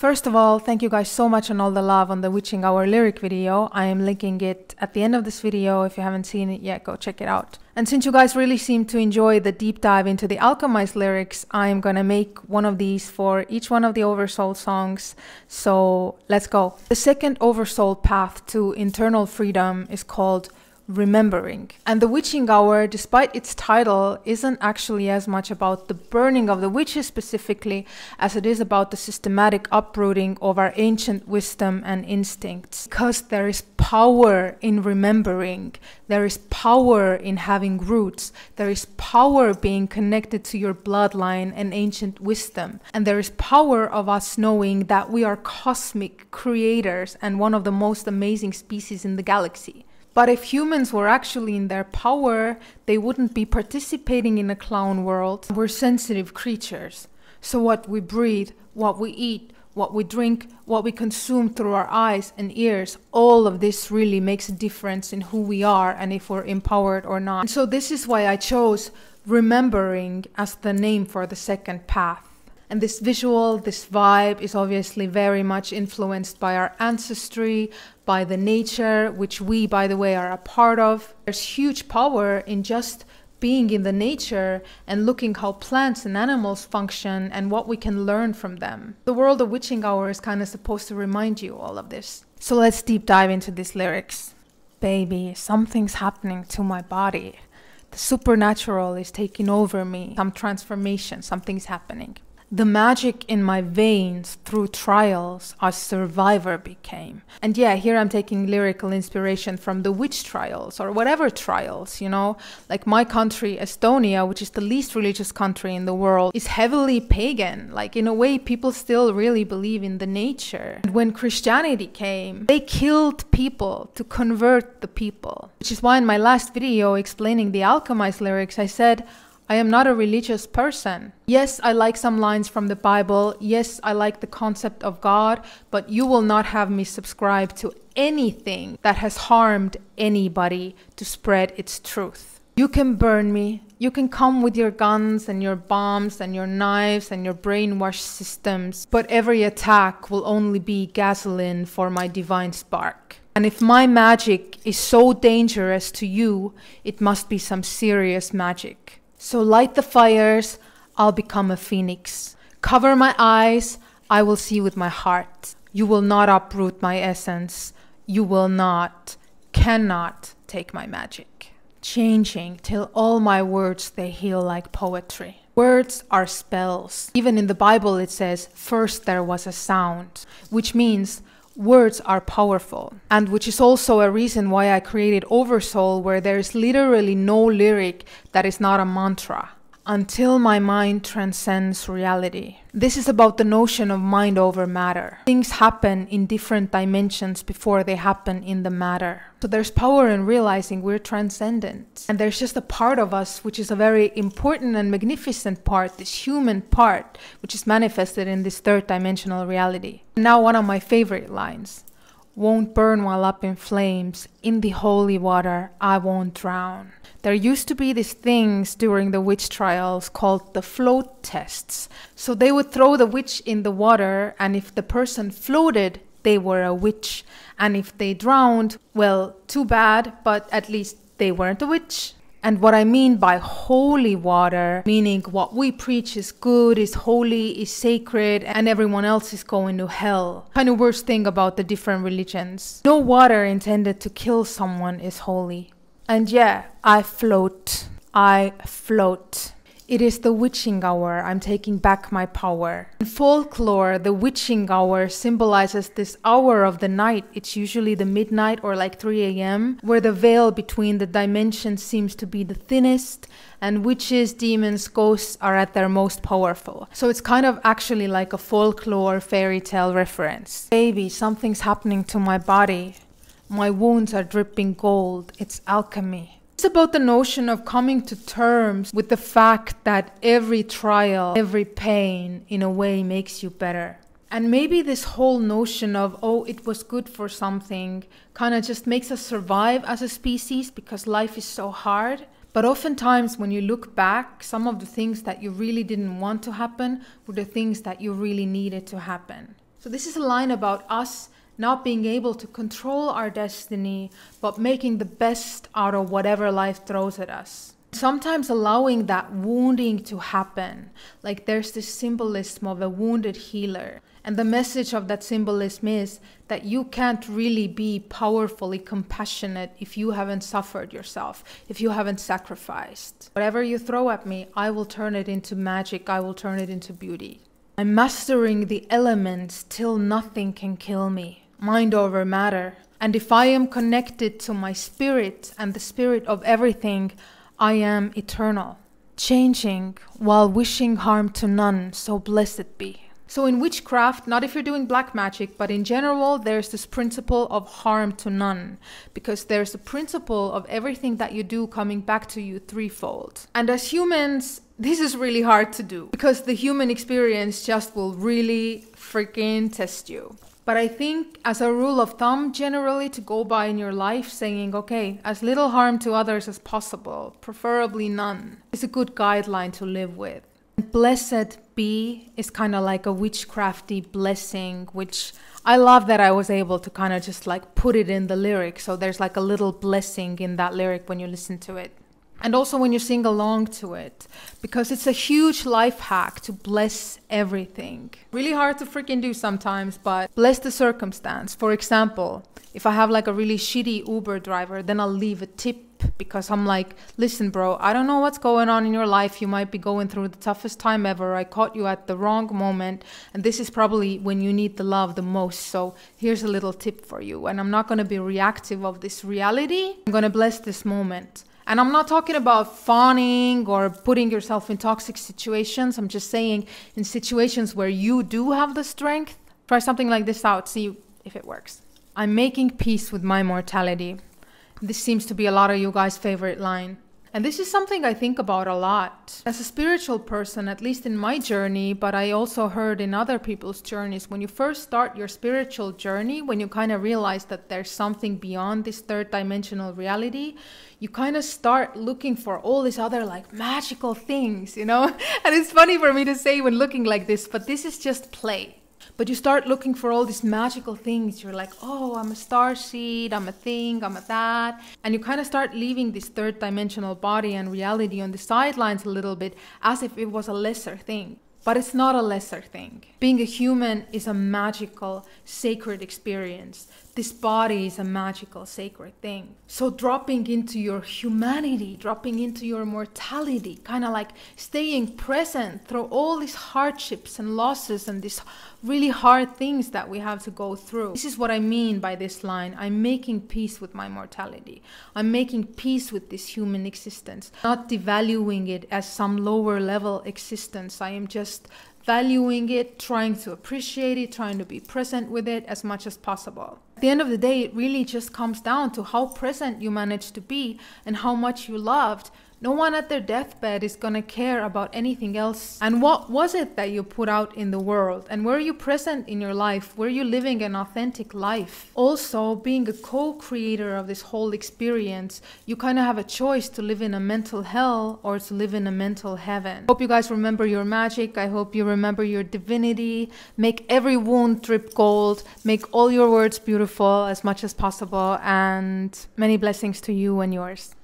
First of all, thank you guys so much on all the love on the Witching Hour lyric video. I am linking it at the end of this video. If you haven't seen it yet, go check it out. And since you guys really seem to enjoy the deep dive into the Alchemized lyrics, I'm gonna make one of these for each one of the Oversoul songs. So let's go. The second Oversoul path to internal freedom is called Remembering. And the Witching Hour, despite its title, isn't actually as much about the burning of the witches specifically as it is about the systematic uprooting of our ancient wisdom and instincts. Because there is power in remembering, there is power in having roots, there is power being connected to your bloodline and ancient wisdom, and there is power of us knowing that we are cosmic creators and one of the most amazing species in the galaxy. But if humans were actually in their power, they wouldn't be participating in a clown world. We're sensitive creatures. So what we breathe, what we eat, what we drink, what we consume through our eyes and ears, all of this really makes a difference in who we are and if we're empowered or not. And so this is why I chose Remembering as the name for the second path. And this visual, this vibe is obviously very much influenced by our ancestry, by the nature, which we, by the way, are a part of. There's huge power in just being in the nature and looking how plants and animals function and what we can learn from them. The world of Witching Hour is kind of supposed to remind you all of this. So let's deep dive into these lyrics. Baby, something's happening to my body. The supernatural is taking over me. Some transformation, something's happening. The magic in my veins through trials a survivor became. And yeah, here I'm taking lyrical inspiration from the witch trials or whatever trials, you know. Like my country, Estonia, which is the least religious country in the world, is heavily pagan. Like in a way, people still really believe in the nature. And when Christianity came, they killed people to convert the people. Which is why in my last video explaining the Alchemized lyrics, I said, I am not a religious person. Yes, I like some lines from the Bible. Yes, I like the concept of God, but you will not have me subscribe to anything that has harmed anybody to spread its truth. You can burn me. You can come with your guns and your bombs and your knives and your brainwash systems, but every attack will only be gasoline for my divine spark. And if my magic is so dangerous to you, it must be some serious magic. So light the fires, I'll become a phoenix. Cover my eyes, I will see with my heart. You will not uproot my essence. You will not, cannot take my magic. Changing till all my words they heal like poetry. Words are spells. Even in the Bible it says, first there was a sound, which means words are powerful, and which is also a reason why I created Oversoul, where there is literally no lyric that is not a mantra. Until my mind transcends reality. This is about the notion of mind over matter. Things happen in different dimensions before they happen in the matter. So there's power in realizing we're transcendent. And there's just a part of us which is a very important and magnificent part, this human part, which is manifested in this third dimensional reality. Now one of my favorite lines. Won't burn while up in flames, in the holy water I won't drown. There used to be these things during the witch trials called the float tests. So they would throw the witch in the water, and if the person floated, they were a witch. And if they drowned, well, too bad, but at least they weren't a witch. And what I mean by holy water, meaning what we preach is good, is holy, is sacred, and everyone else is going to hell. Kind of worst thing about the different religions. No water intended to kill someone is holy. And yeah, I float. I float. It is the witching hour. I'm taking back my power. In folklore, the witching hour symbolizes this hour of the night. It's usually the midnight or like 3 a.m. where the veil between the dimensions seems to be the thinnest and witches, demons, ghosts are at their most powerful. So it's kind of actually like a folklore fairy tale reference. Baby, something's happening to my body. My wounds are dripping gold. It's alchemy. It's about the notion of coming to terms with the fact that every trial, every pain, in a way makes you better. And maybe this whole notion of, oh, it was good for something, kind of just makes us survive as a species because life is so hard. But oftentimes when you look back, some of the things that you really didn't want to happen were the things that you really needed to happen. So this is a line about us not being able to control our destiny, but making the best out of whatever life throws at us. Sometimes allowing that wounding to happen. Like there's this symbolism of a wounded healer. And the message of that symbolism is that you can't really be powerfully compassionate if you haven't suffered yourself, if you haven't sacrificed. Whatever you throw at me, I will turn it into magic, I will turn it into beauty. I'm mastering the elements till nothing can kill me. Mind over matter. And if I am connected to my spirit and the spirit of everything, I am eternal, changing while wishing harm to none, so blessed be. So in witchcraft, not if you're doing black magic, but in general, there's this principle of harm to none, because there's the principle of everything that you do coming back to you threefold. And as humans, this is really hard to do, because the human experience just will really freaking test you. But I think as a rule of thumb, generally to go by in your life, saying, okay, as little harm to others as possible, preferably none, is a good guideline to live with. And blessed be is kind of like a witchcrafty blessing, which I love that I was able to kind of just like put it in the lyric. So there's like a little blessing in that lyric when you listen to it. And also when you sing along to it, because it's a huge life hack to bless everything. Really hard to freaking do sometimes, but bless the circumstance. For example, if I have like a really shitty Uber driver, then I'll leave a tip, because I'm like, listen bro, I don't know what's going on in your life. You might be going through the toughest time ever. I caught you at the wrong moment. And this is probably when you need the love the most. So here's a little tip for you. And I'm not going to be reactive of this reality. I'm going to bless this moment. And I'm not talking about fawning or putting yourself in toxic situations. I'm just saying in situations where you do have the strength, try something like this out, see if it works. I'm making peace with my mortality. This seems to be a lot of you guys' favorite line. And this is something I think about a lot. As a spiritual person, at least in my journey, but I also heard in other people's journeys, when you first start your spiritual journey, when you kind of realize that there's something beyond this third dimensional reality, you kind of start looking for all these other like magical things, you know? And it's funny for me to say when looking like this, but this is just play. But you start looking for all these magical things. You're like, oh, I'm a starseed, I'm a thing, I'm a that. And you kind of start leaving this third dimensional body and reality on the sidelines a little bit, as if it was a lesser thing. But it's not a lesser thing. Being a human is a magical, sacred experience. This body is a magical, sacred thing. So dropping into your humanity, dropping into your mortality, kind of like staying present through all these hardships and losses and these really hard things that we have to go through. This is what I mean by this line. I'm making peace with my mortality. I'm making peace with this human existence, not devaluing it as some lower level existence. I am just valuing it, trying to appreciate it, trying to be present with it as much as possible. At the end of the day, it really just comes down to how present you managed to be and how much you loved. No one at their deathbed is gonna care about anything else. And what was it that you put out in the world? And were you present in your life? Were you living an authentic life? Also, being a co-creator of this whole experience, you kind of have a choice to live in a mental hell or to live in a mental heaven. Hope you guys remember your magic. I hope you remember your divinity. Make every wound drip gold. Make all your words beautiful as much as possible. And many blessings to you and yours.